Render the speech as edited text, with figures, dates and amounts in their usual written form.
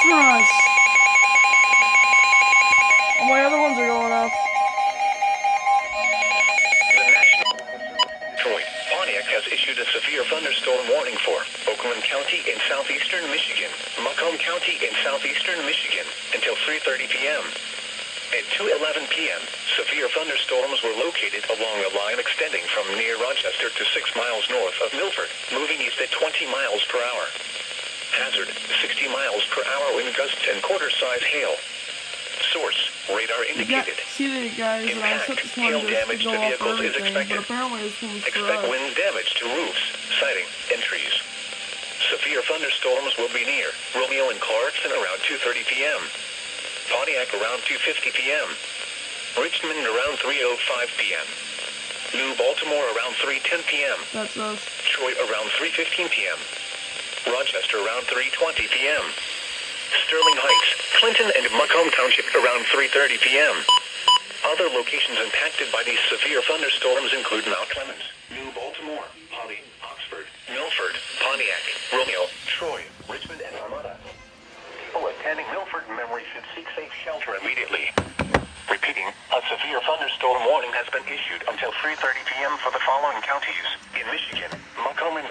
for us. All my other ones are going off. The National Detroit, Pontiac has issued a severe thunderstorm warning for Oakland County in southeastern Michigan, Macomb County in southeastern Michigan until 3:30 p.m. At 2:11 p.m., severe thunderstorms were located along a line extending from near Rochester to 6 miles north of Milford, moving east at 20 miles per hour. Hazard, 60 miles per hour wind gusts and quarter-size hail. Source, radar indicated. See it, guys. Impact, hail damage to vehicles is expected. But apparently this one's for Expect us. wind damage to roofs, siding, and trees. Severe thunderstorms will be near Romeo and Clarkson around 2:30 p.m. Pontiac around 2:50 p.m. Richmond around 3:05 p.m. New Baltimore around 3:10 p.m. That's us. Troy around 3:15 p.m. Rochester around 3:20 p.m. Sterling Heights, Clinton, and Macomb Township around 3:30 p.m. Other locations impacted by these severe thunderstorms include Mount Clemens, New Baltimore, Holly, Oxford, Milford, Pontiac, Romeo, Troy, Richmond, and Armada. People attending Milford Memory should seek safe shelter immediately. Repeating, a severe thunderstorm warning has been issued until 3:30 p.m. for the following counties. In Michigan, Macomb and